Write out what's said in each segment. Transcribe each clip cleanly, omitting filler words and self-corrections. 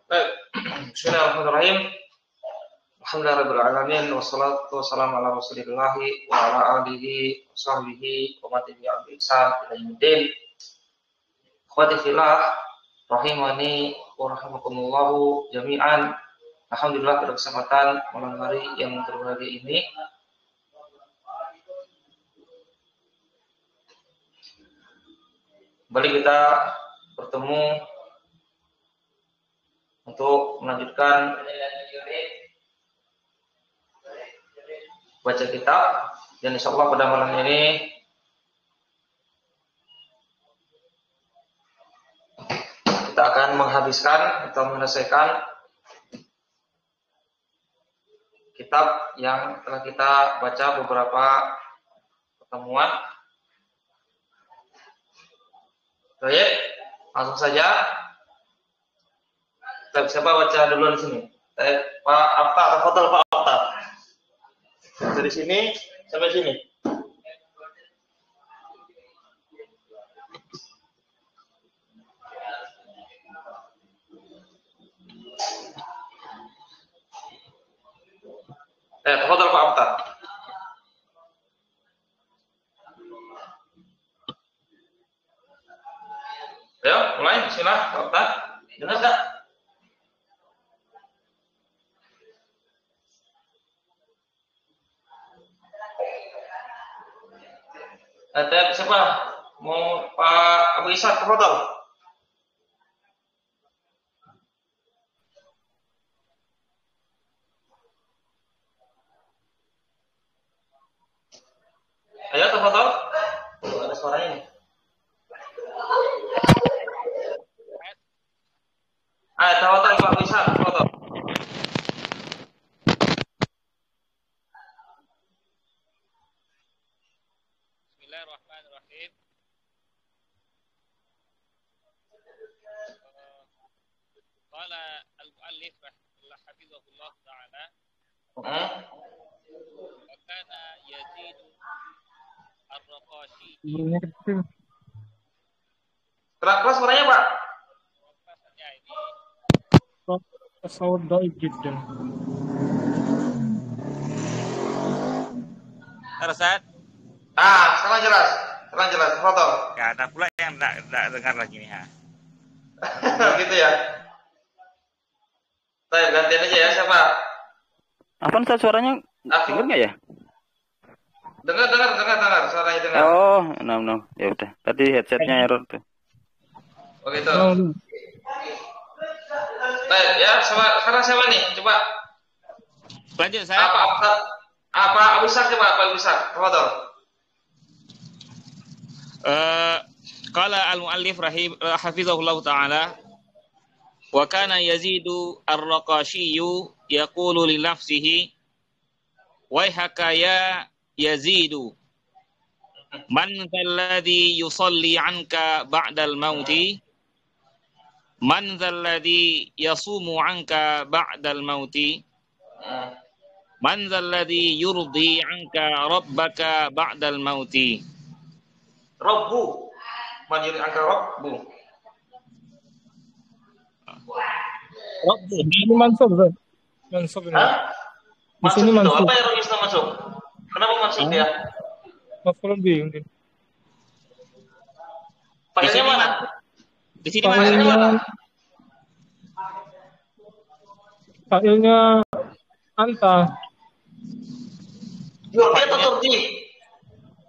Baik. Bismillahirrahmanirrahim. Alhamdulillahirabbil alamin wassalatu wassalamu ala Rasulillah wa ala alihi washabbihi wa man tabi'ahum bi ihsan ila yaumil. Ikhwati fillah rahimani wa rahimakumullah jami'an. Alhamdulillah pada kesempatan malam hari yang berbahagia ini kembali kita bertemu untuk melanjutkan baca kitab, dan insyaallah pada malam ini kita akan menghabiskan atau menyelesaikan kitab yang telah kita baca beberapa pertemuan. Baik, langsung saja. Siapa baca duluan di sini? Pak Afta, foto Pak Afta. Dari sini sampai sini. Foto Pak Afta. Ayo, mulai. Bismillah, Pak Afta. Dengar tak? Ada siapa? Mau Pak Abu Ishak ke foto? Ayo ke foto. Ada suaranya nih. Ayo foto Pak Abu Ishak, foto. Bismillahirrahmanirrahim. Qala al-muallif rahimahullah hafizahullah ta'ala wa kana Yazid ar-Raqashi. Keras suaranya, Pak. Kelasnya ini الصوت ضعيف جدا. Ustaz. Sekarang jelas. Sekarang jelas. Foto. Ya, ada pula yang enggak dengar lagi nih, ha. Gitu ya. Saya gantian aja ya, siapa? Apa Ustaz, suaranya dengar nggak ya? Dengar suaranya dengar. Oh, no. Ya udah. Tadi headsetnya error tuh. Oh gitu. Baik, ya, sekarang siapa nih? Coba. Lanjut saya. Apa Abu Ishak coba, Pak Abu Ishak. Foto. Qala al-muallif hafizahullah ta'ala wa kana Yazidu ar-Raqashi yaqulu li nafsihi waihaka ya Yazidu man dhalladhi yusalli anka ba'dal mauti man dhalladhi yasumu anka ba'dal mauti man dhalladhi yurdi anka rabbaka ba'dal mauti. Rabbu. Man yuri angka Rabbu. Rabbu. Ini mansub, Ustaz. Mansub ini. Di sini Mansub itu mansub. apa yang Islam masuk? Kenapa mansub ya? Maf'ulun bihi mungkin. Failnya mana? Di sini mana? Fa'ilnya anta. Yurdi atau turdi?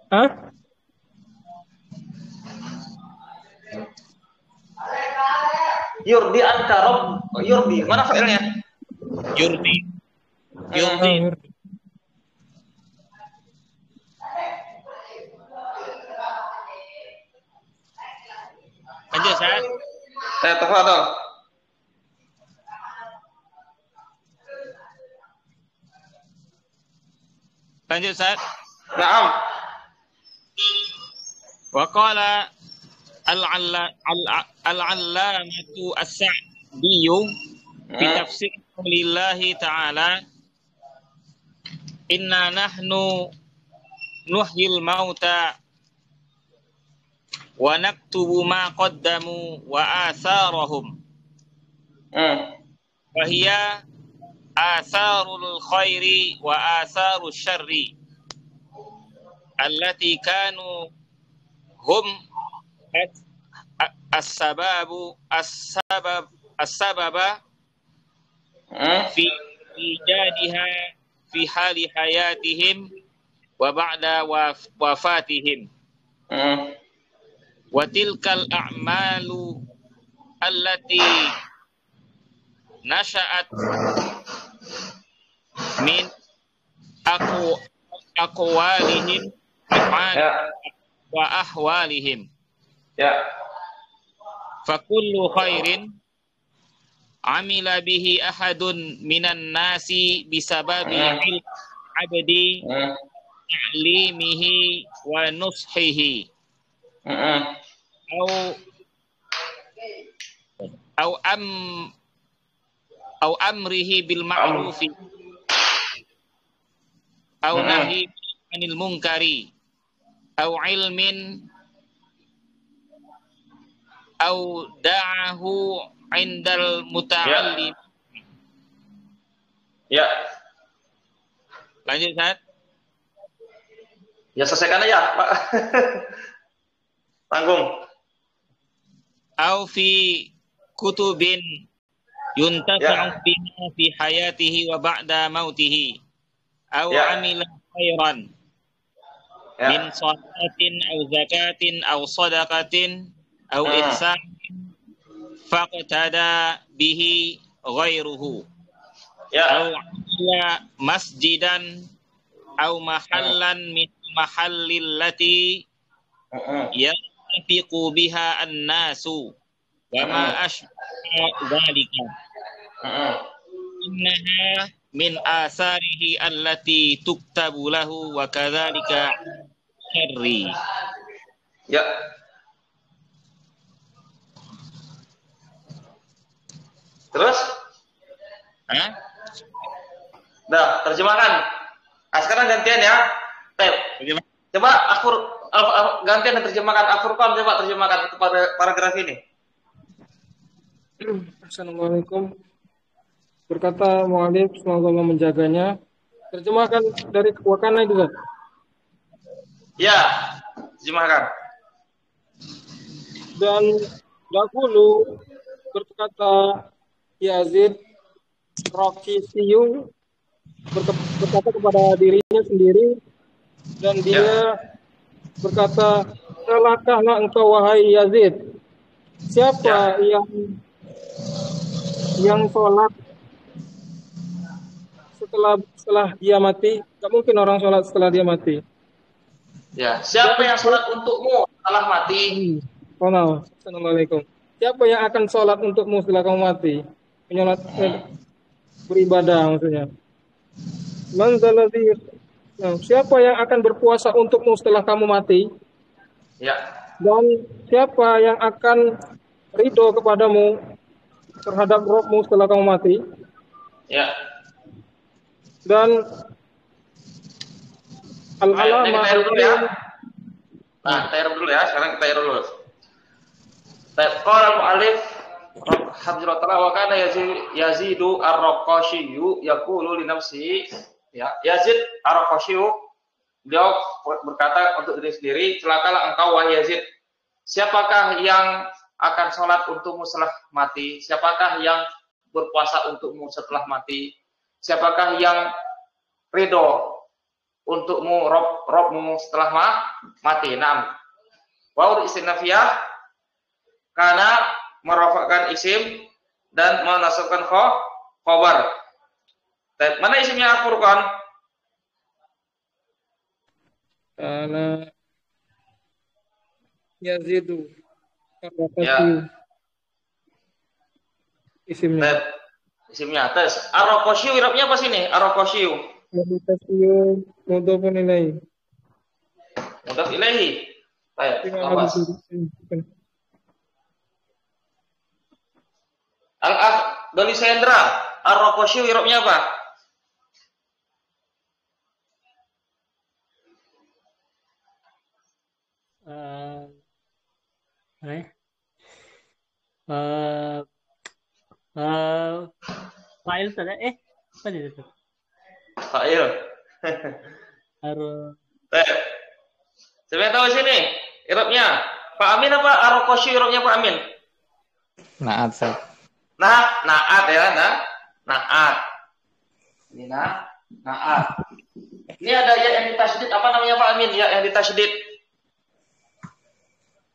Hah? Yurdi angka Rabb. Yurdi. Mana failnya? Yurdi. Lanjut, Ustaz. Tafadhol. Lanjut, Ustaz. Naam. Wa qala al-allamatu as-Sa'di fi tafsir qaulillahi ta'ala inna nahnu nuhyil mauta wa naktubu ma qaddamu wa atharahum hiya atharul khairi wa atharul syarri allati kanu hum as-sababa fi ijadiha fi hali hayatihim wa ba'da wafatihim wa tilkal a'malu allati nasha'at min aqwalihim wa ahwalihim fakullu khairin amila bihi ahadun minan nasi bisababi abdi ta'limihi wa nushihi au amrihi bil ma'rufi au nahi anil munkari au ilmin au da'ahu indal muta'allim. Ya. Lanjut, Ustaz. Ya, selesaikan aja, Pak. Tanggung. Au fi kutubin yuntafa'u biha fi hayatihi wa ba'da mautihi. Au amila khairan min salatin au zakatin au sadaqatin au ihsan faqtada bihi ghairuhu au amila masjidan au mahallan min mahallil lati yafiqu biha an-nasu wa ma ashbaha dzalika innaha min asarihi allati tuktabu lahu wa kadzalika syarri. Ya. Terus? Nah, terjemahkan. Sekarang gantian ya. Coba gantian terjemahkan Al-Furqan, coba terjemahkan kepada paragraf ini. Assalamualaikum. Berkata mu'alif, semoga Allah menjaganya. Terjemahkan dari Wakana juga. Ya, terjemahkan. Dan dahulu berkata Yazid Raqisiyun berkata kepada dirinya sendiri, dan dia berkata, celakalah engkau wahai Yazid. Siapa yang sholat setelah dia mati? Gak mungkin orang sholat setelah dia mati. Ya, siapa yang sholat untukmu setelah mati? Assalamualaikum. Siapa yang akan sholat untukmu setelah kamu mati? Menyolat, beribadah maksudnya. Siapa yang akan berpuasa untukmu setelah kamu mati? Ya. Dan siapa yang akan ridho kepadamu terhadap Rabbmu setelah kamu mati? Ya. Dan al-alamah kita dulu ya. Nah, kita dulu ya. Sekarang kita dulu. Qala al-mu'allif Hamzah wa kana Yazidu ar-Raqashiyyu yaqulu li nafsihi, ya, Yazid ar-Raqashiyyu beliau berkata untuk diri sendiri, celakalah engkau wahai Yazid. Siapakah yang akan sholat untukmu setelah mati? Siapakah yang berpuasa untukmu setelah mati? Siapakah yang ridho untukmu Rabbmu setelah mati? Naam. Wa istinafiyah karena merofakkan isim dan menasabkan khobar. Mana isimnya Al-Furqan? Karena Yazidu ya. Isimnya. Isimnya. Tes. Ar-Raqashiyyu irabnya apa sini? Ar-Raqashiyyu. Mudhafun mudhafun ilaihi. Mudhaf ilaihi. Baik, awas. Al-Akh Doni Sendra, Ar-Raqashiyyu irabnya apa? File saja. Apa itu? Fa'il. Harus. Siapa yang tahu sini? Irobnya. Pak Amin apa Ar-Roqasyi irobnya Pak Amin? Naat, Ustaz. Naat ya, naat. Ini naat. Ini ada ya yang ditasydid, apa namanya Pak Amin? Ya yang ditasydid.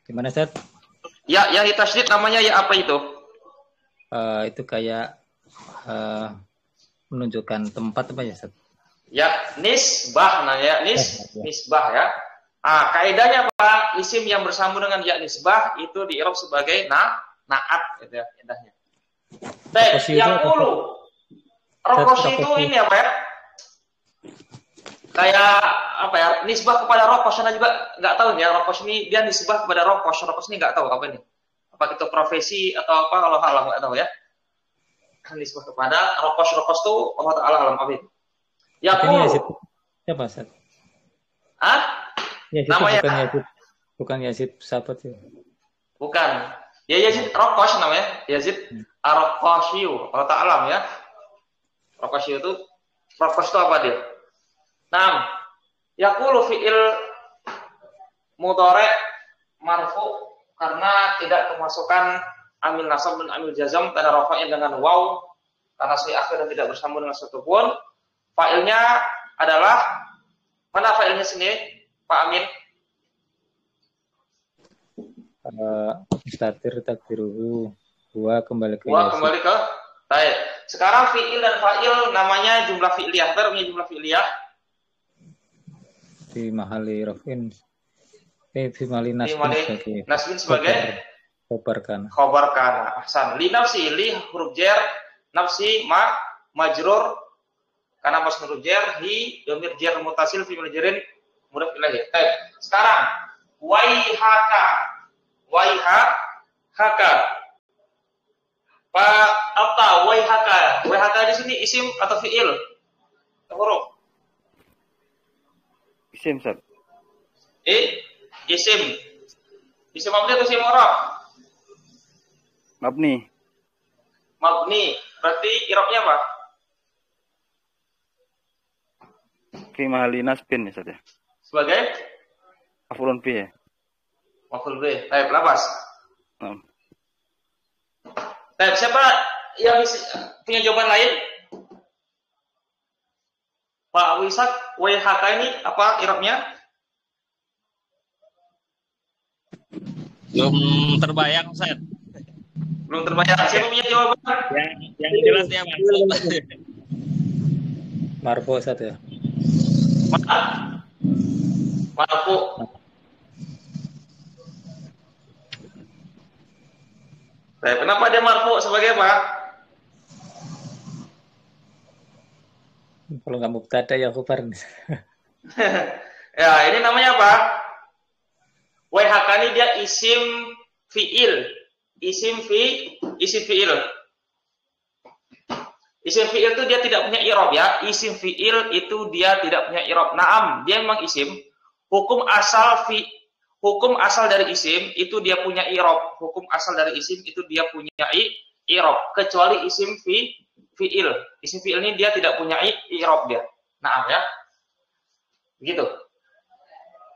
Gimana, Ustaz? Ya yang ditasydid namanya ya apa itu? Itu kayak menunjukkan tempat apa ya, Ustaz? Ya, nisbah namanya, nisbah ya. Kaidahnya Pak, isim yang bersambung dengan ya nisbah itu di-i'rab sebagai naat gitu ya, kaidahnya. Baik, yang ulu. Roqasyi itu ini apa ya? Kayak apa ya? Nisbah kepada Roqas, saya juga nggak tahu ya. Roqas ini dia nisbah kepada Roqas. Roqas ini nggak tahu apa ini. Apa itu profesi atau apa? Allah alam nggak tahu ya. Nisbah kepada Roqas itu Allah Taala alam apa itu? Ya ulu. Siapa, Ustaz? Yazid namanya bukan Yazid sahabat sih. Bukan. Ya Yazid Roqas namanya. Yazid Ar-Roqasyi. Allah Taala alam ya. Roqas itu apa dia? Nah, yaqulu fi'il mudhari' marfu karena tidak kemasukan amil nasab dan amil jazam tanda rafa'nya dengan waw karena si akhir dan tidak bersambung dengan satu pun. Fa'ilnya adalah mana fa'ilnya sini, Pak Amin? Mustatir takdiruhu. Kembali ke baik. Sekarang fi'il dan fa'il namanya jumlah fi'liyah. Verbnya jumlah fi'liyah. Fi mahali rafin. Fi mahali nasbin sebagai khobar kana. Ahsan. Li nafsi, li huruf jar, nafsi majrur karena mas huruf jar, hi dhamir jar mutasil fi majrin mudhaf ilaih. Baik. Sekarang waihaka. Pak Alta, waihaka di sini isim atau fiil? Huruf. Isim, Ustaz. Isim. Isim mabni atau isim i'rab? Mabni. Berarti i'rabnya apa? Fi mahali nasbin, Ustaz ya. Sebagai maf'ulun bih ya. Maf'ul bih. Baik, lapas. Baik, siapa yang punya jawaban lain? Pak Wisak, waihaka ini apa i'rabnya? Belum terbayang, Ustaz. Belum terbayang. Siapa punya jawaban? Yang jelas ya, Mas. Marfu, Ustaz ya. Marfu. Baik, kenapa dia marfu sebagai apa? Kalau nggak mubtada ya khabar. Ya, ini namanya apa? WHK ini dia isim fiil. Isim fiil. Isim fiil itu dia tidak punya i'rab ya. Isim fiil itu dia tidak punya i'rab. Naam, dia memang isim. Hukum asal dari isim itu dia punya i'rab. Hukum asal dari isim itu dia punya i'rab. Kecuali isim fiil. Isim fiil ini dia tidak punya i'rab dia. Naam ya. Begitu.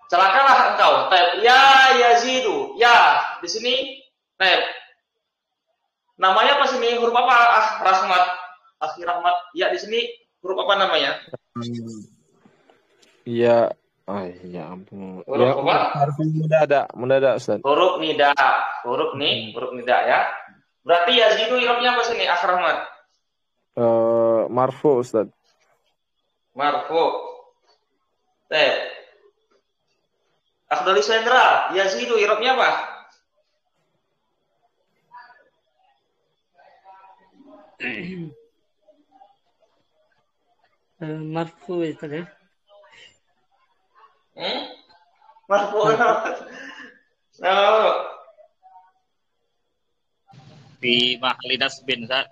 Celakalah engkau. Ya Yazidu. Ya, di sini namanya apa sini? Huruf apa? Rahmat. Akhir Rahmat. Ya, di sini huruf apa namanya? Iya. Ya ampun. Huruf apa? Harus mendadak, Ustaz. Huruf nida. Huruf nida ya. Berarti Yazidu i'rabnya apa sini? Akhir Rahmat. Marfu, Ustaz. Marfu. Akhdali Sendra, Yazidu i'rabnya apa? Marfu itu ya. Marfu. Fi mahali nasbin, Ustaz.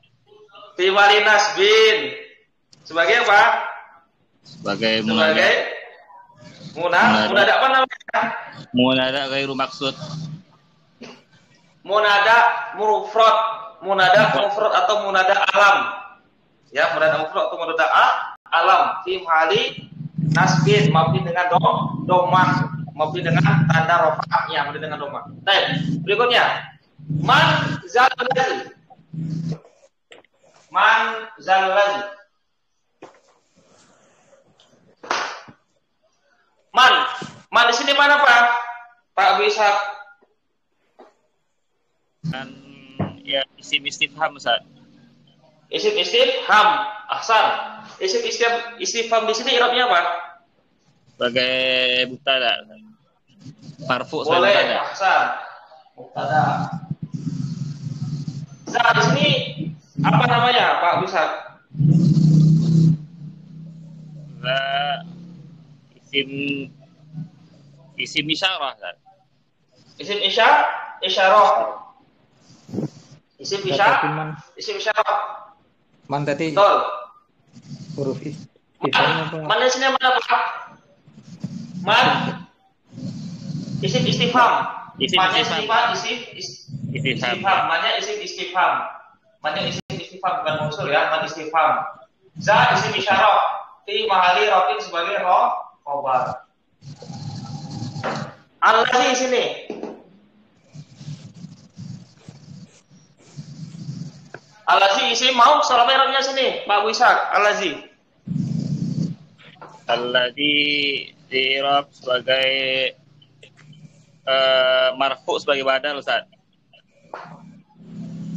Fi mahali nasbin. Sebagai apa? Sebagai munada apa namanya? Munada ghairu maksud. Munada mufrad atau munada alam. Ya, mubtada mufrad atau mubtada alam fi mahali nasbin mabni dengan domah, mabni dengan tanda rafa'nya, mabni dengan domah. Baik, berikutnya man zalazi. Man zalazi. Man di sini mana Pak Abu Ishaq? Dan ya isim istifham Ustaz. Isim istifham, ahsan. Isim istifham di sini i'rabnya apa? Sebagai mubtada. Marfu sebagai Boleh, mubtada. ahsan. Mubtada. Za di sini apa namanya, Pak Abu Ishaq? Za isim isyarah Ustaz. Isim isyarah. Isim isyarah. Man tadi Betul. huruf istifhamnya apa? Man di sini mana Pak? Man isim istifham. Mannya istifham. Mannya isim istifham. Mannya isim istifham bukan mausul ya, man istifham. Za isim isyarah fi mahali rafin sebagai khabar. Allazi di sini. Allazi isim mau salam i'rabnya sini, Pak Ishaq. Allazi. Alladzi i'rab sebagai marfu sebagai badal Ustaz.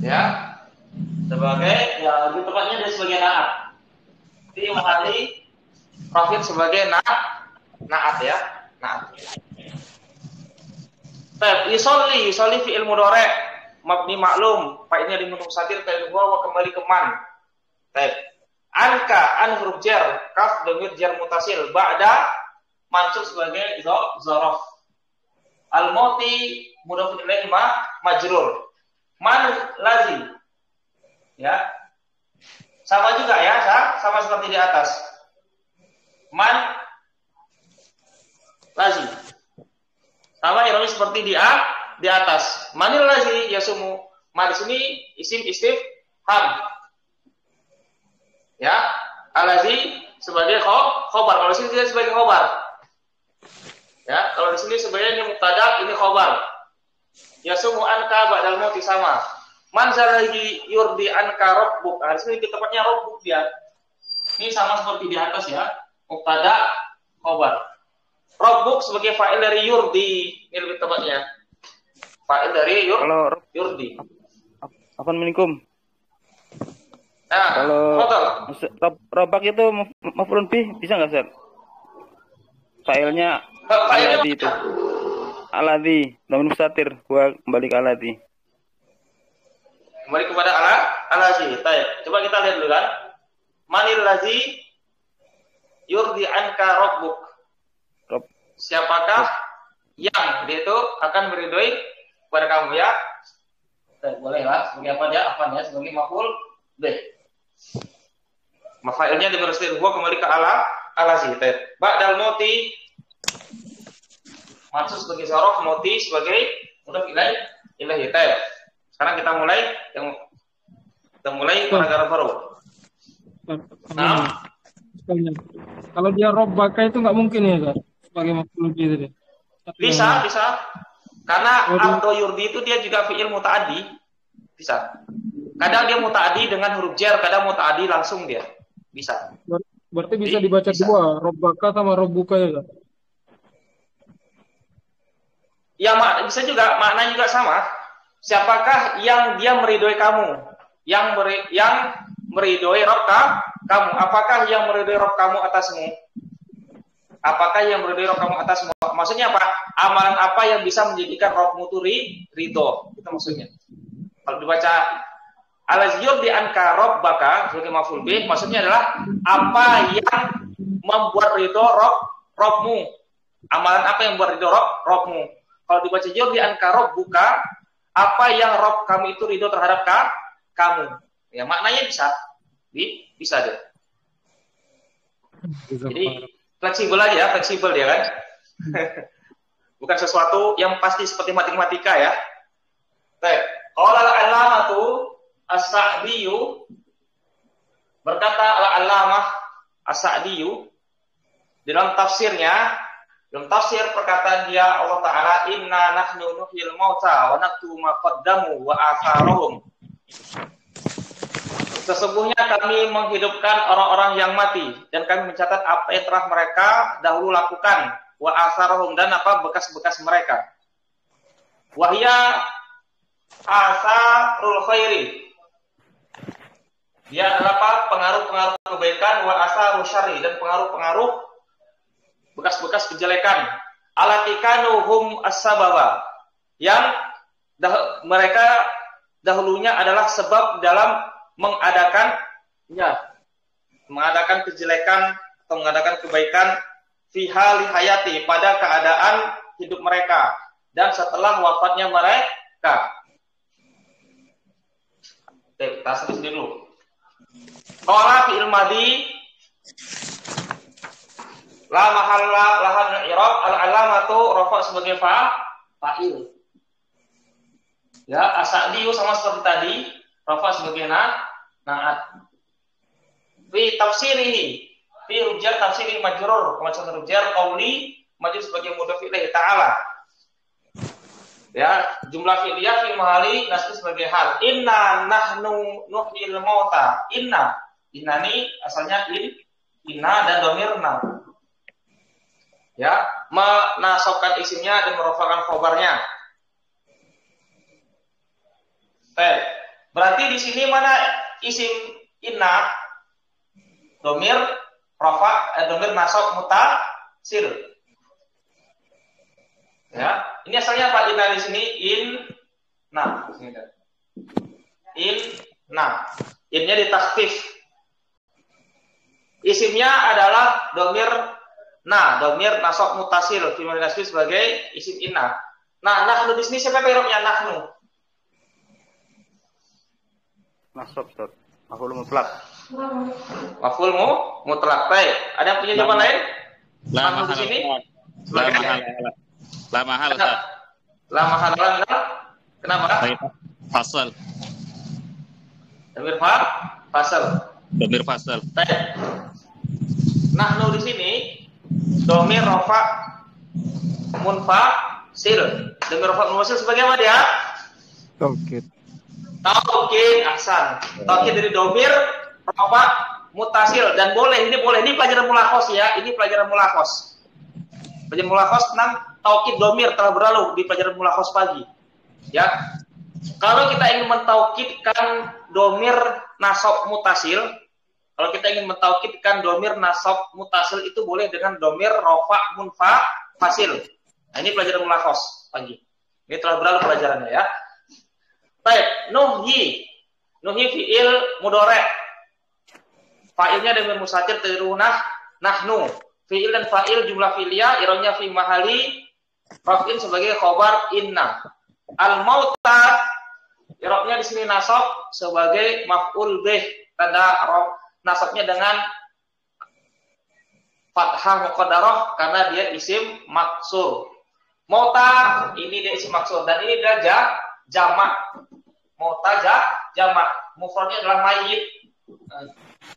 Ya. Sebagai ya di tempatnya dia sebagai na'at. Fi mahali rafin sebagai na'at ya. Na'at. Baik, yusolli fi'il mudhari' mabni maklum, fa'ilnya di mustatir fa'il wa kembali ke man. Baik. Anka an huruf jar, kaf dhamir jar mutasil, ba'da mansub sebagai zaraf. Al-mauti mudhaf ilaih majrur. Man lazi. Ya. Sama juga ya, sama seperti di atas. Man lazi. Sama irami seperti di atas. Manil lazi yasumu. Man di sini isim istifham. Ya, alazi sebagai khobar. Kalau di sini tidak sebagai khobar. Ya, kalau di sini sebenarnya ini mubtada, ini khobar. Yasumu anka ba'dal mauti sama. Man zalahi yurdi anka rabbuk. Nah, di sini di tempatnya rabbuk dia. Ini sama seperti di atas ya. Mubtada, khobar. Rabbuk sebagai fa'il dari yurdi, ini lebih tepatnya. Fa'il dari yurdi. Assalamualaikum. Nah, Kalau betul. robak itu maf'ulun bih bisa nggak, Ustaz? Fa'ilnya aladzi itu. Aladzi, namun mustatir, gua kembali ke aladzi. Kembali kepada alazi. Baik, coba kita lihat dulu kan. Manil lazi yurdi anka rabbuk. Siapakah yang dia itu akan meridhoi kepada kamu ya? Boleh lah, sebagai apa dia? Apanya? Sebagai maf'ul bih. Maf'ilnya dibersihkan gua kembali ke alazi. Ba'dal mauti maksud sebagai zaraf, mauti sebagai mudhaf ilaih. Sekarang kita mulai paragraf baru. Nah, kalau dia robbaka itu nggak mungkin ya, Kak? Sebagai maf'ul bih tadi. Bisa. Karena abdo yurdi itu dia juga fi'il muta'addi. Bisa. Kadang dia muta'addi dengan huruf jar, kadang muta'addi langsung dia. Bisa. Berarti bisa dibaca dua, robbaka sama robbuka ya, Kak? Ya, bisa juga, maknanya juga sama. Siapakah yang dia meridhoi kamu? Yang meridhoi Rabb kamu? Apakah yang meridhoi Rabb kamu atasmu? Apakah yang meridhoi Rabb kamu atasmu? Maksudnya apa? Amalan apa yang bisa menjadikan Rabbmu itu ridho? Itu maksudnya. Kalau dibaca al-ziyur di anka rabbaka sebagai maf'ul bih, maksudnya adalah apa yang membuat ridho Rabbmu. Amalan apa yang membuat ridho Rabbmu? Kalau dibaca jur di anka rabbuka, apa yang Rabb kamu itu ridho terhadap kamu? Ya, maknanya bisa deh. Jadi fleksibel aja, fleksibel dia kan. Bukan sesuatu yang pasti seperti matematika ya. Baik, qala al-'allamatu as-Sa'diyyu Berkata Al-Allamah As-Sa'diyu dalam tafsirnya, dalam tafsir perkataan dia Allah Ta'ala, inna nahnu nuhyil mauta wa naktubu ma qaddamu wa atharahum. Sesungguhnya kami menghidupkan orang-orang yang mati dan kami mencatat apa yang telah mereka dahulu lakukan, wa atharahum, dan apa bekas-bekas mereka. Wahya asarul khairi, dia adalah apa? Pengaruh-pengaruh kebaikan, wa asarul syarri, dan pengaruh-pengaruh bekas-bekas kejelekan. Alatikanuhum as-sababa, yang mereka dahulunya adalah sebab dalam mengadakan kejelekan atau mengadakan kebaikan fi hali hayati, pada keadaan hidup mereka dan setelah wafatnya mereka. Oke, kita selesai dulu. Qala fi ilmadi la mahalla lahan i'rab, al-alamatu rafa sebagai fa'il. Ya, As-Sa'di sama seperti tadi, rafa sebagai na'at. Fi tafsirihi, fi rujar tafsiri majrur, macam rujar qauli majrur sebagai mudhaf ilaih ta'ala. Ya, jumlah fi'liyah fi mahali nasb sebagai hal. Inna nahnu nuhyil mauta. Inna ni asalnya inna dan dhamirna. Ya, menasabkan isimnya dan merofakkan khobarnya. Berarti di sini mana isim inna, domir rofa, domir nasab mutasil. Ya, ini asalnya apa? Inna di sini inna. Innya ditakhfif. Isimnya adalah domir nasab mutasil, fi mahallin nasb sebagai isim inna. Nah, nahnu di sini siapa i'rabnya nahnu? Nasab, Ustaz. Maf'ul mutlak. Maf'ul mutlak. Baik. Ada yang punya jawaban lain? La Nahnu di sini? La mahal, Ustaz. La mahal. Kenapa? Fasal. Domir fasal. Domir fasal. Baik. Nahnu di sini domir rofa munfasil. Domir rofa munfasil sebagai apa dia? Taukid. Taukid, ahsan. Taukid dari domir rofa mutasil, dan ini pelajaran mulakhos ya. Ini pelajaran mulakhos. Pelajaran mulakhos tentang taukid domir telah berlalu di pelajaran mulakhos pagi. Ya. Kalau kita ingin mentaukidkan domir nasab mutasil, kalau kita ingin mentaukidkan domir nasab mutasil itu boleh dengan domir rofa munfasil. Nah, ini pelajaran mulakhos pagi. Ini telah berlalu pelajarannya ya. Baik, nuhyi fi'il mudhari'. Fa'ilnya domir mustatir tadrunah nahnu. Fi'il dan fa'il jumlah fi'liyah, i'rabnya fi mahali raf'in sebagai khobar inna. Al-mauta i'rabnya di sini nasab sebagai maf'ul bih, tanda nasabnya dengan fathah muqaddarah karena dia isim maksur. Mauta ini dia isim maksur dan ini dia jamak. Mauta jamak. Mufradnya adalah mayit.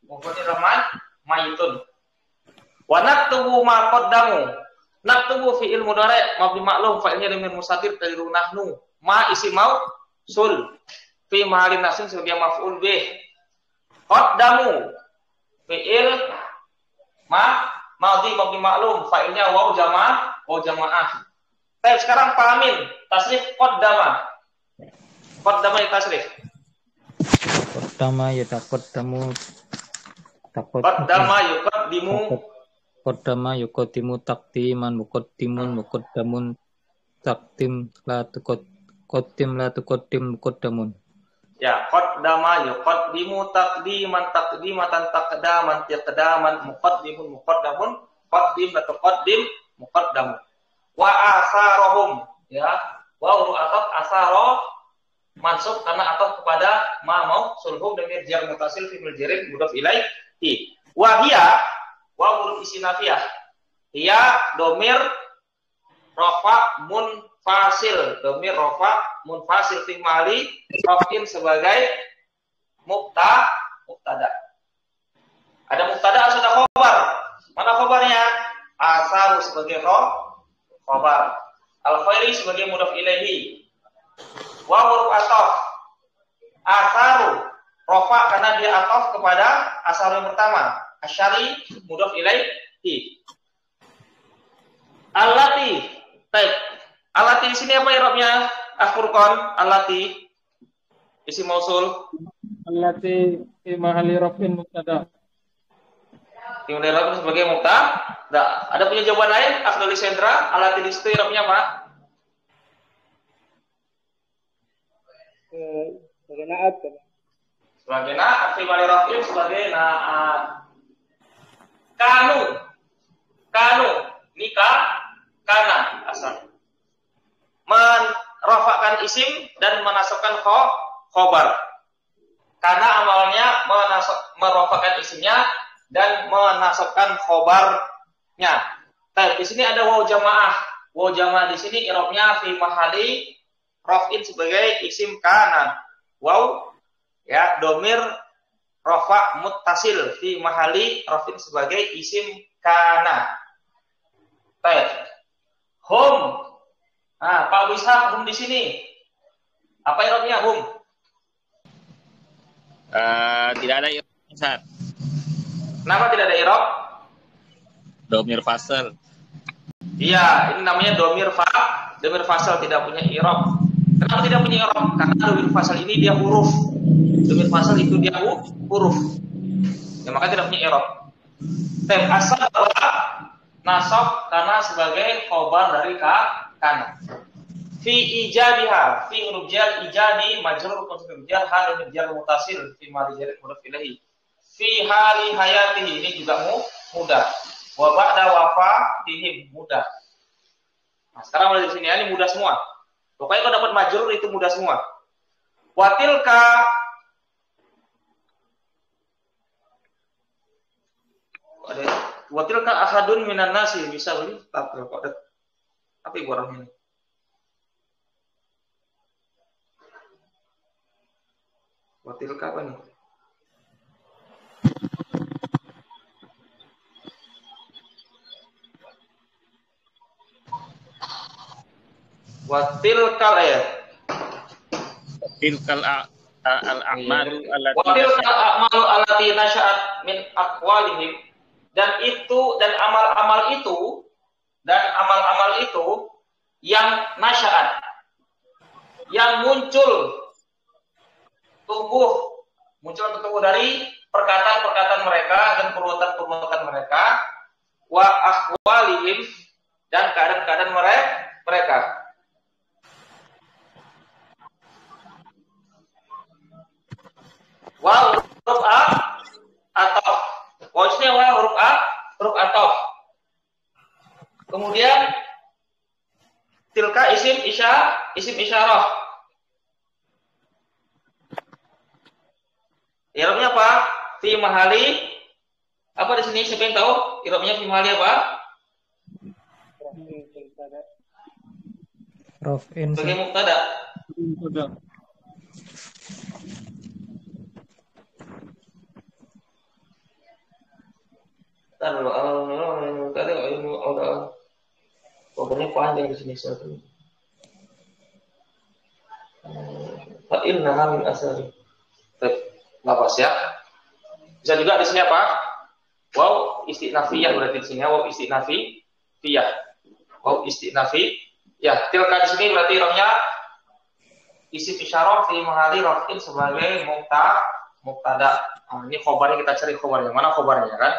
Mufradnya adalah mayitun. Wa naktubu ma qaddamu. Naktubu fi'il mudhari' mabni ma'lum fa'ilnya dhamir mustatir tadru nahnu. Ma isim mausul fi mahallin nasb sebagai maf'ul bih. Qaddamu fi'il madhi mabni ma'lum fa'ilnya waw jamaah. Baik, sekarang pamin tasrif qaddama. Qaddama tasrif. Qaddama yataqaddamu Qaddama yuqaddimu. Qaddama yuqaddimu taqdiman muqaddamun taqdim la tuqaddim muqaddamun. Ya, qaddama yuqaddimu taqdiman taqdimatan tiqdaman muqaddimun qaddim la tuqaddim muqaddamun. Wa asarahum, ya. Wa ru'atat asara mansub karena ataf kepada ma mausulhum dengan jar mutasil fi muljarin mudhaf ilaihi. Wa hiya wa huruf isinafiyah. Hiya domir rafa munfasil, domir rafa munfasil fi mali rafin sebagai mubtada. sebagai khobar. Al-khairi sebagai mudhaf ilaihi. Wa huruf ataf. Atharu rafa karena dia ataf kepada asar yang pertama. Asyari mudhaf ilaihi. Allati. Baik. Allati di sini apa i'rabnya? Al-Furqan, allati isim mausul. Allati fi mahalli raf'in mubtada. Yang i'rabnya sebagai mubtada. Ada punya jawaban lain? Afdhali Sendra, allati di situ i'rabnya apa? Sebagai naat. Sebagai naat, fi mahalli raf'in sebagai naat. Kanu, nikah, kana asal. Merafakkan isim dan menasabkan khobar. Karena amalnya merafakkan isimnya dan menasabkan khobarnya. Nah, di sini ada waw jamaah. Waw jamaah di sini i'rabnya fi mahali raf'in sebagai isim kana. Waw ya domir rafa muttasil fi mahali raf'in sebagai isim kana. Baik. Hum. Nah, Pak Abu Ishaq, hum di sini. Apa i'rabnya hum? Tidak ada i'rab, Ustaz. Kenapa tidak ada i'rab? Domir fasal. Iya, ini namanya domir fasal tidak punya i'rab. Kenapa tidak punya i'rab? Karena domir fasal ini dia huruf. Domir fasal itu dia huruf. Ya, maka tidak punya i'rab. Tem asal nasab karena sebagai khobar dari kana. Fi ijadiha, fi huruf jar ijadi majrur huruf jar hal jar mutasil fi mari jar huruf ilahi. Fi hali hayatihi ini juga mudah. Wa ba'da wafatihim mudah. Nah, sekarang mulai di sini ini mudah semua. Pokoknya kalau dapat majrur itu mudah semua. Watilka ahadun minan nasi bisa beli apa ibu orang ini? Watilka apa nih? Watilkal ya. Tilkal al-a'malu Watilkal a'malu allati nasya'at min aqwalihim. Dan amal-amal itu yang nasya'at, yang muncul tumbuh dari perkataan-perkataan mereka dan perbuatan-perbuatan mereka, wa ahwalihim dan keadaan-keadaan mereka. Wa huruf ataf. Wajibnya wa huruf ataf. Kemudian tilka isim isyarah. I'rabnya apa? Fi mahali apa di sini? Siapa yang tahu? I'rabnya fi mahali apa? Raf'in Sebagai mubtada. Pokoknya panjang di sini satu. Fa innaha min asari. Lapas ya. Bisa juga di sini apa? Waw istinafiyah berarti di sini waw istinafiyah. Waw istinafiyah. Tilka di sini berarti romnya isim isyarah fi mahali raf'in sebagai mubtada. Nah, ini khobarnya kita cari khobarnya. Mana khobarnya kan?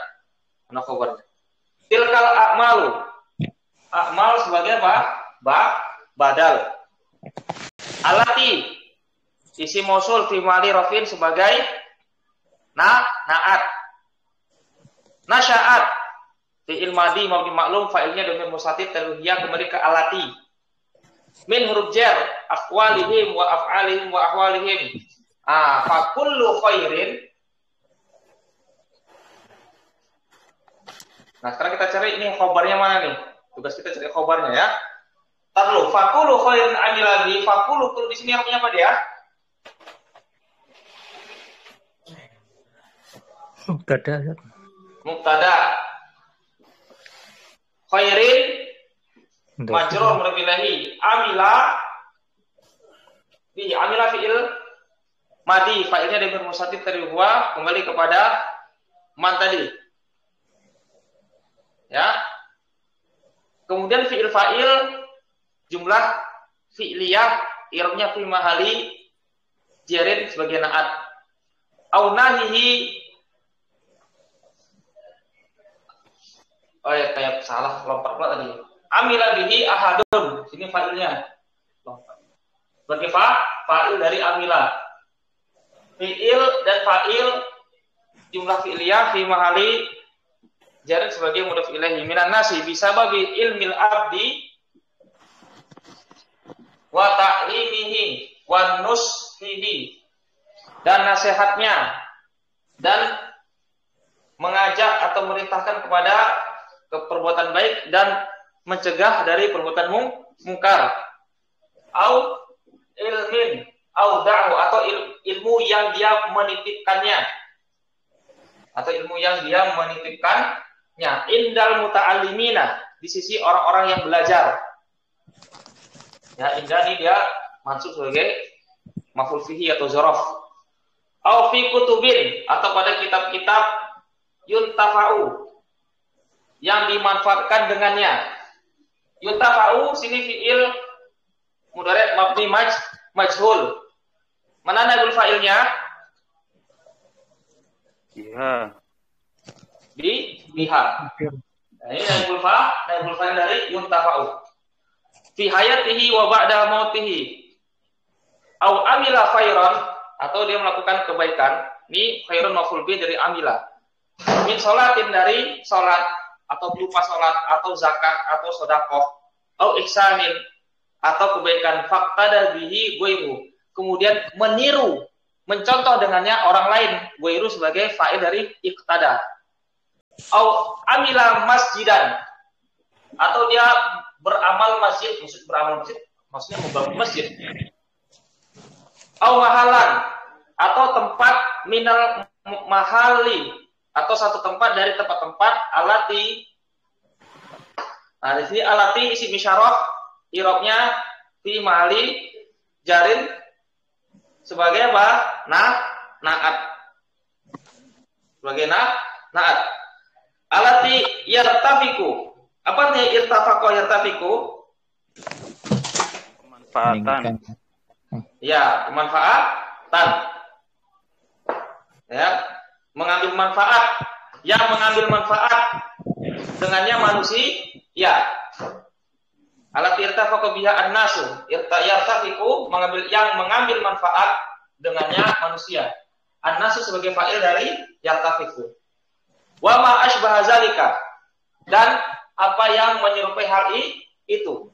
Mana khobarnya? Tilkal a'malu. A'mal sebagai apa? Badal. Alati isim mausul fi mahali raf'in sebagai naat. Nasya'at fi'il madhi mabni maklum fa'ilnya dhamir mustatir taluhiyah kembali ke alati. Min huruf jar aqwalihim wa af'alihim wa ahwalihim. Fa kullu khairin. Nah, sekarang kita cari ini khobarnya mana nih? Tugas kita cari khobarnya ya. Tarlu fa kullu khairin amiladi fa kullu di sini artinya apa dia? mubtada. Mubtada. khairin Mudhof. majrur mudhof ilahi. Amila fi'il madi, fa'ilnya dari mustatir dari huwa kembali kepada man tadi. Ya. Kemudian fi'il fa'il jumlah fi'liyah i'rabnya fi mahali jarin sebagai na'at. Au nahihi. Oh ya, kayak salah lompat pula tadi. Amila bihi ahadun. Sini fa'ilnya. Lompat. Sebagai fa'il dari amila. Fi'il dan fa'il jumlah fi'liyah fi mahali jarin sebagai mudhof ilaihi. Minan nasi bisababi ilmil abdi wa ta'limihi wa nushihi, dan nasihatnya dan mengajak atau merintahkan kepada perbuatan baik dan mencegah dari perbuatan mungkar. Au ilmin au da'u, atau ilmu yang dia menitipkannya, atau ilmu yang dia menitipkannya indal muta'allimina, di sisi orang-orang yang belajar. Ya, indah ini dia mansub sebagai maf'ul fihi atau dzaraf. Au fi kutubin, atau pada kitab-kitab yuntafa'u, yang dimanfaatkan dengannya. Yuntafa'u sini fi'il mudhari' mabni majhul. Mana naibul fa'ilnya? Iya. Biha. Nah, ini naibul fa'il dari yuntafa'u. Fi hayatihi wa ba'da mautihi. Au amila khairan, atau dia melakukan kebaikan. Ini khairun maf'ul bih dari amila. Min sholatin, dari sholat, atau berupa sholat, atau zakat, atau sedekah, au ihsanin, atau kebaikan, faqtada bihi ghairu, kemudian meniru, mencontoh dengannya orang lain, ghairu sebagai fa'il dari iqtada. Au amila masjidan, atau dia beramal masjid, maksudnya membangun masjid. Au mahalan, atau tempat minal mahali, atau satu tempat dari tempat-tempat alati. Nah, di sini alati isim isyarah, i'rabnya fi mahali jarin sebagai apa? Na'at. Sebagai na'at. Alati yartafiku. Apa artinya irtafaqa yartafiku? Pemanfaatan. Ya, pemanfaatan. Ya, mengambil manfaat, yang mengambil manfaat dengannya manusia. Ya. Alat irtafaqa biha an-nasu, yartafiqu, mengambil manfaat dengannya manusia. An-nasu sebagai fa'il dari yartafiqu. Wa ma asbaha zalika, dan apa yang menyerupai hal itu.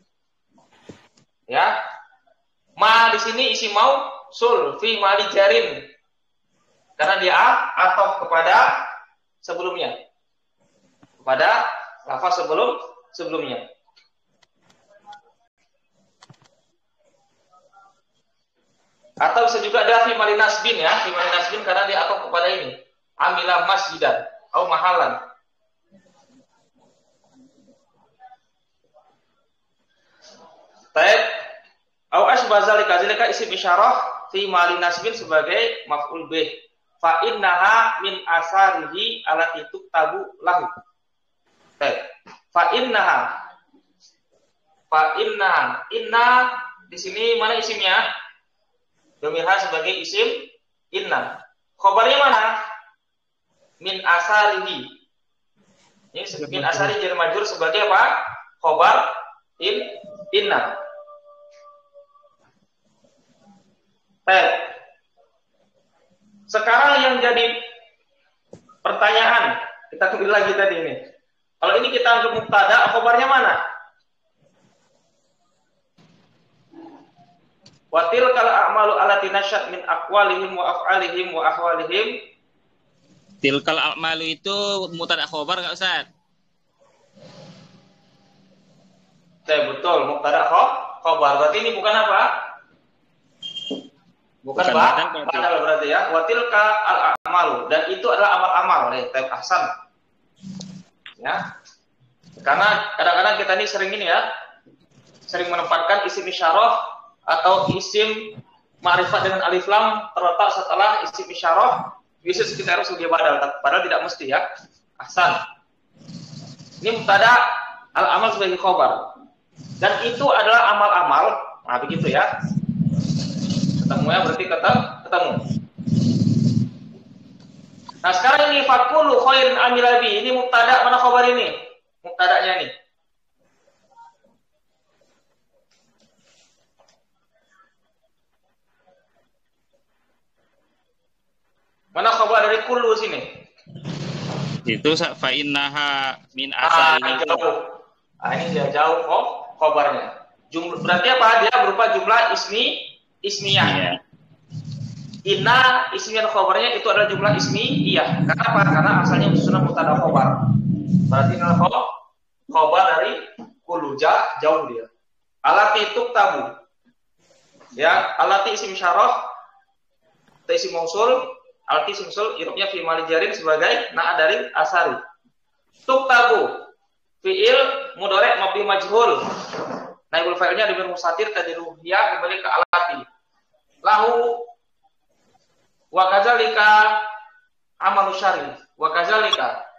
Ya. Ma di sini isi mausul fi mali jarin, karena dia ataf kepada sebelumnya, kepada lafaz sebelumnya. Atau bisa juga ada fi mali nasbin, ya, fi mali nasbin karena dia ataf kepada ini, amilah masjidan atau mahalan. Taib au asbah zalika isim isyarah fi mali nasbin sebagai maf'ul bih. Fa innaha min asarihi alati tuktabu lahu. Fa innaha inna di sini mana isimnya? Domirha sebagai isim inna. Khobarnya mana? Min asarihi. Ini min asari jar majrur sebagai apa? Khobar inna. Sekarang yang jadi pertanyaan, kita kembali lagi tadi ini. Kalau ini kita anggap mubtada, khobarnya mana? Watil kal a'malu allati nasyat min aqwalihim wa af'alihim wa ahwalihim. Tilkal a'malu itu mubtada khobar enggak Ustaz? Betul, mubtada khobar. Berarti ini bukan apa? Bukan badal berarti ya. Watilka al-a'malu, dan itu adalah amal-amal. Ahsan. Ya. Karena kadang-kadang kita ini sering ini ya, sering menempatkan isim isyarah atau isim ma'rifat dengan alif lam terletak setelah isim isyarah, bisa kita harus sebagai badal, padahal tidak mesti ya. Ahsan. Ini mubtada, al-amal sebagai khobar. Dan itu adalah amal-amal, nah begitu ya. Ketemu ya, berarti ketemu. Nah sekarang ini fakulu khairin amilabi, ini mubtada, mana khobar ini? Mubtadanya nih. Mana khobar dari kullu sini? Itu fa innaha min asalihi. Jauh. Ini dia jauh khobarnya. Berarti apa? Dia berupa jumlah ismiyah. Iya. Inna ismiyah khobarnya itu adalah jumlah ismiyah. Kenapa? Karena asalnya susunan mubtada khobar. Berarti ini khobar dari kullu, jauh dia. Alati tuktabu. Ya, alati isim syarah, isim mausul, alati isim mausul, irobnya fi mali jarin sebagai na'at dari asari. Tuktabu fi'il mudhari' mabni majhul. Naibul fa'ilnya diberi mustatir tadiru ya kembali ke alati. Lahu wa kadzalika amalu syari. Wa kadzalika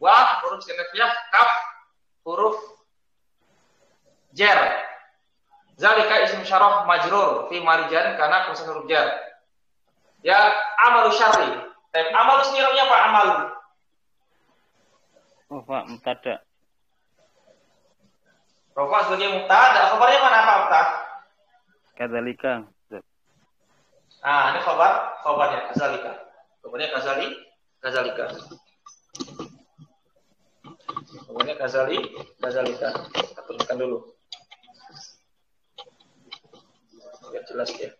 wa huruf sinafiyah kaf huruf jar. Zalika isim syarah majrur fi marijan karena khusus huruf jar. Ya amalu syari. Amalu sendirinya apa amalu? Oh, Pak, mubtada. Rofa sebagai mubtada, khabarnya mana apa Ustaz? Kadzalika. Nah, ini khabarnya kadzalika. Khabarnya kadzalika. Khabarnya kadzalika. Kita tuliskan dulu. Biar jelas ya.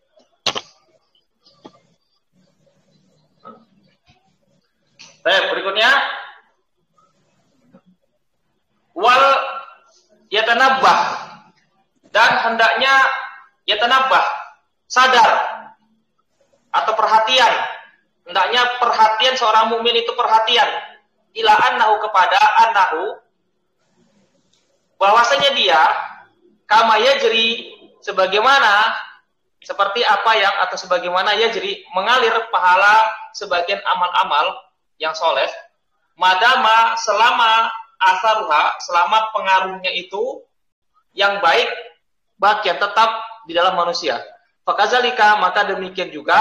Baik, berikutnya wal yatanabbah, dan hendaknya yatanabbah, sadar atau perhatian. Hendaknya perhatian seorang mukmin itu perhatian ila annahu kepada annahu bahwasanya dia kama yajri seperti apa yang atau sebagaimana yajri mengalir pahala sebagian amal-amal yang soleh madama selama asaruha, selama pengaruhnya itu yang baik bagian tetap di dalam manusia. Fakazalika, maka demikian juga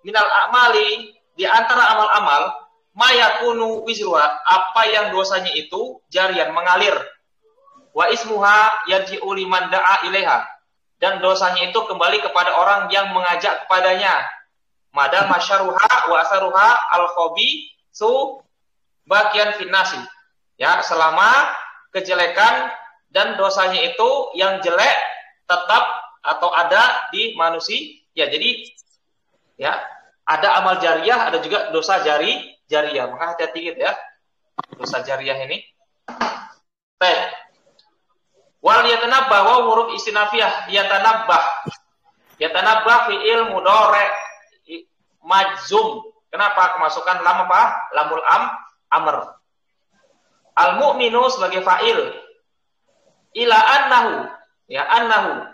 minal a'mali, di antara amal-amal mayakunu wizruha, apa yang dosanya itu jarian mengalir. Wa ismuha yarji'u liman da'a ilaiha, dan dosanya itu kembali kepada orang yang mengajak kepadanya. Madam masyaruha wa asaruha al-khobi su bagian finnasi. Ya, selama kejelekan dan dosanya itu yang jelek tetap atau ada di manusia. Ya, jadi ya, ada amal jariyah, ada juga dosa jariyah. Maka hati-hati gitu ya. Dosa jariyah ini. Baik. Wal yatanabbah wa huruf istinafiyah yatanabbah. Yatanabbah fi'il mudhari' majzum. Kenapa kemasukan lam apa? Lamul amr. Al-mu'minu sebagai fa'il. Ila annahu. Ya, annahu.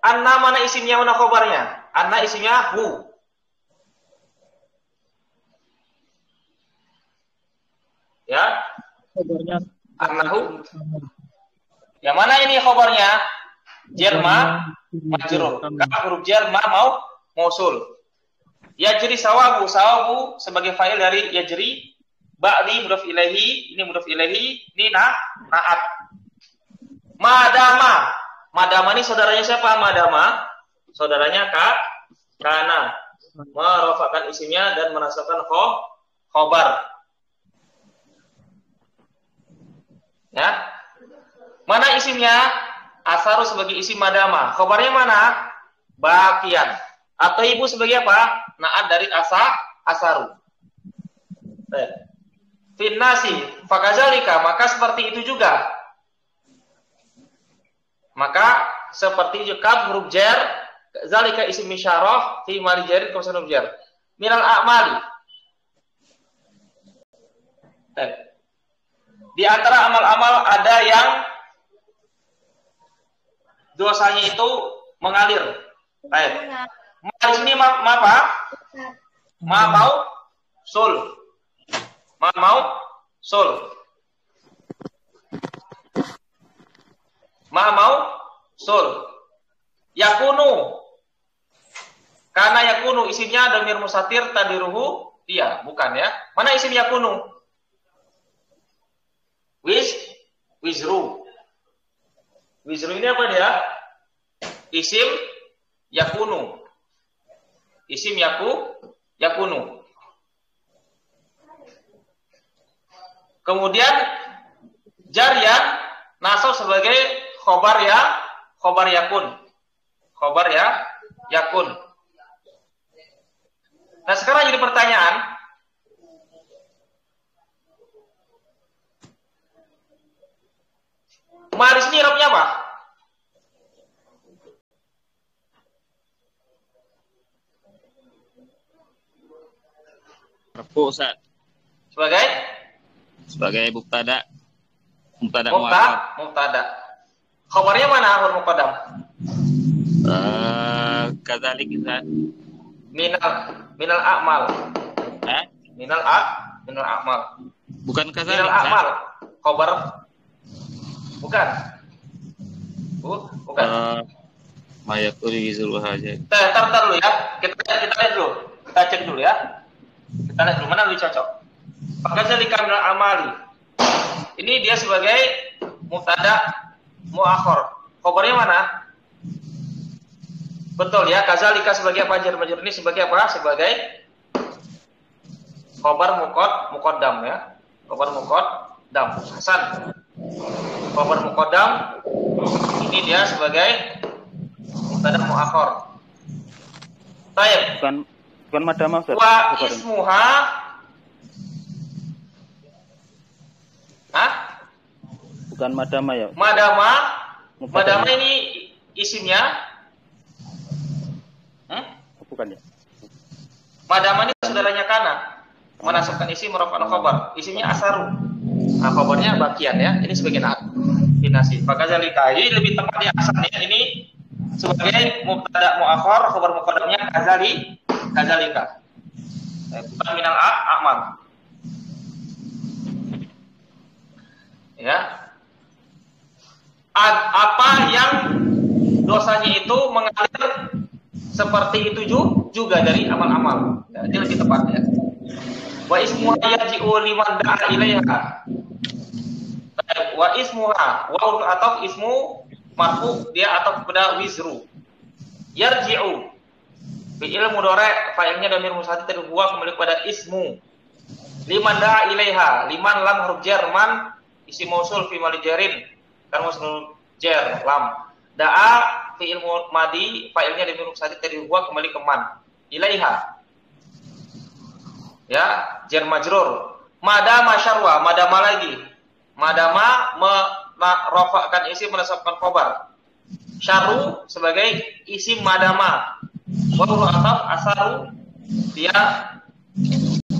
Anna mana isimnya, mana khobarnya? Anna isimnya hu. Ya. Khobarnya Annahu. Yang mana ini khobarnya? Jerma majrur. Kata huruf jerma mausul. Yajri sawabu sebagai fa'il dari yajri. Ba'li mudhaf ilaihi, ini mudhaf ilaihi, ini na'at. Madama ini saudaranya siapa? Madama, saudaranya kana. Merafakan isimnya dan menasabkan khobar. Ya. Mana isimnya? Asaru sebagai isim madama. Khobarnya mana? Bakian. Atau ibu sebagai apa? Na'at dari asaru. Baik. Finnasi, fakazalika, maka seperti itu juga. Maka seperti juga huruf jar, zalika isim isyarah fi mali jarin kausan huruf jar. Minal a'mali. Di antara amal-amal ada yang dosanya itu mengalir. Baik. Ma di sini apa? Ma mau sul. Ma mau sul. Ma mau sul. Yakunu. Karena yakunu isimnya dhamir mustatir tadiruhu dia, bukan ya. Mana isim yakunu? Wizru. Wizru ini apa dia? Isim yakunu. Isim yakunu. Kemudian jar yang nasab sebagai khobar yakun. Khobar yakun. Nah, sekarang jadi pertanyaan, ma di sini Arabnya apa? Marfu Ustaz. Sebagai mubtada. Mubtada. Khabarnya mana akhir muqaddam? Kadzalik Ustaz. Minal a'mal. Minal a'mal. Bukan kadzalik. Minal a'mal. Khabar bukan. Bukan. Mayakul wizru haja. Tar dulu ya. Kita lihat dulu. Kita cek dulu ya. Kita lihat dulu mana lebih cocok. Fakadzalika minal amali. Ini dia sebagai mubtada muakhar. Khabarnya mana? Betul ya, kazalika sebagai apa? Jar majrur ini sebagai apa? Sebagai khabar muqaddam ya. Khabar muqaddam. Hasan. Khabar muqaddam ini dia sebagai mubtada muakhar. Baik. Bukan madama Ustaz. Wa ismuha. Bukan madama ya. Madama ini isimnya. Bukan ya. Madama ini saudaranya kana. Menasabkan isim merofa'an khabar. Isimnya asaru. Nah, khabarnya bagian ya. Ini sebagai nasib. Fakadzalika ini lebih tepat ya asalnya ini sebagai mubtada muakhar, khabar muqaddamnya kadzalika. Bukan minal a'mal. Ya. Apa yang dosanya itu mengalir seperti itu juga dari amal-amal. Ya, ini lebih tepat ya. Wa ismuha yarji'u liman da'a ilaiha. Wa ismuha wa atau ismu marfu dia atau kepada wizru. Yarji'u fi'il mudhari' fa'ilnya dhamir mustatir huwa kembali kepada ismu. Liman da'a ilaiha, liman lam huruf jar, man isim mausul fi mali jarin kan mausul jar lam. Da'a fi'il madi fa'ilnya dhamir mustatir huwa kembali ke man. Ilaiha. Ya, jar majrur. Madama syarwa, madama lagi. Madama merofakkan isim menasabkan khabar. Syaru sebagai isim madama. Wa ataf asaru dia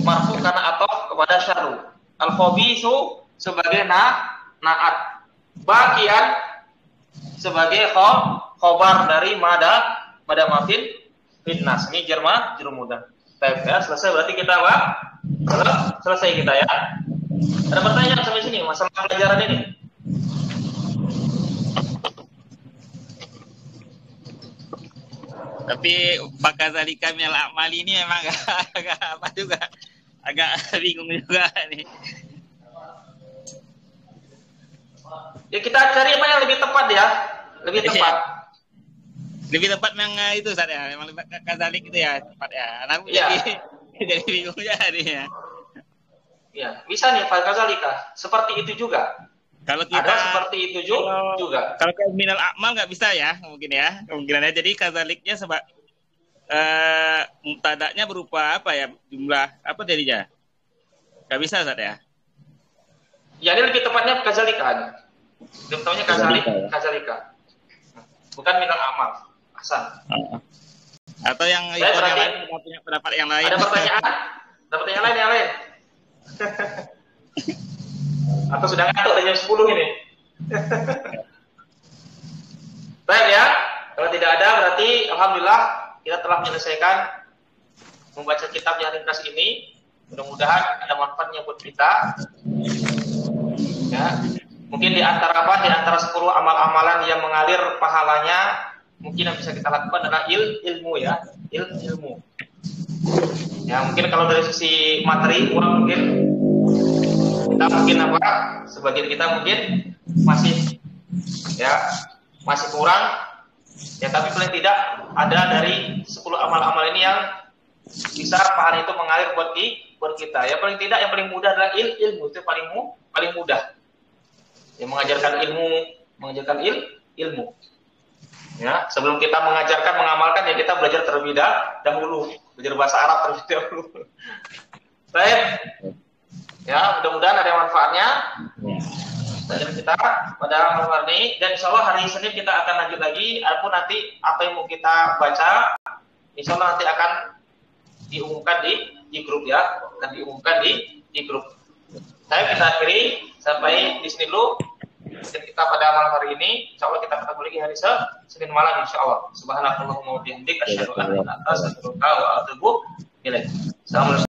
marfu karena ataf kepada syaru. Al-khabisu sebagai naat. Bagian sebagai khobar dari madama finnas. Ini juru mudah. Baik ya, selesai berarti kita apa? Selesai kita ya. Ada pertanyaan sampai sini masalah pelajaran ini? Tapi fakadzalika minal a'mali ini memang agak apa juga. Agak bingung juga nih. Ya kita cari apa yang lebih tepat ya. Lebih tepat. Lebih tepat memang itu Ustaz ya. Memang kadzalik itu ya tepat ya. Aku ya. jadi bingung jadi ya. Ya, bisa nih fakadzalika. Seperti itu juga. Kalau kita ada seperti itu juga. Kalau ke minal a'mal nggak bisa ya, mungkin ya. Kemungkinannya jadi kadzaliknya sebab mubtada'nya berupa apa ya? Jumlah apa jadinya? Nggak bisa Ustaz ya. Ya, ini lebih tepatnya kadzalika. Lebih tepatnya kadzalika. Bukan minal a'mal. Hasan. Atau yang lain punya pendapat yang lain. Ada pertanyaan? Ada pertanyaan lain yang lain? Atau sudah ngantuk dari jam 10 ini? Baik ya, kalau tidak ada berarti alhamdulillah kita telah menyelesaikan membaca kitab yang ringkas ini. Mudah-mudahan ada manfaatnya buat kita. Ya, mungkin di antara 10 amal-amalan yang mengalir pahalanya, mungkin yang bisa kita lakukan adalah ilmu ya, ilmu. Ya, mungkin kalau dari sisi materi uang mungkin kita sebagian kita mungkin masih kurang ya, tapi paling tidak ada dari 10 amal-amal ini yang bisa pahala itu mengalir buat kita ya. Paling tidak yang paling mudah adalah ilmu, itu paling mudah ya, mengajarkan ilmu ya. Sebelum kita mengamalkan ya, kita belajar terlebih dahulu, belajar bahasa Arab terlebih dahulu. Baik ya, mudah-mudahan ada manfaatnya dari kita pada malam hari ini, dan insya Allah hari Senin kita akan lanjut lagi. Adapun nanti apa yang mau kita baca, insya Allah nanti akan diumumkan di grup ya, akan diumumkan di grup. Kita akhiri sampai di sini dulu kita pada malam hari ini. Insya Allah kita ketemu lagi hari Senin malam insya Allah. Subhanakallahumma wa bihamdika asyhadu an la ilaha illa anta astaghfiruka wa atubu ilaik. Assalamualaikum.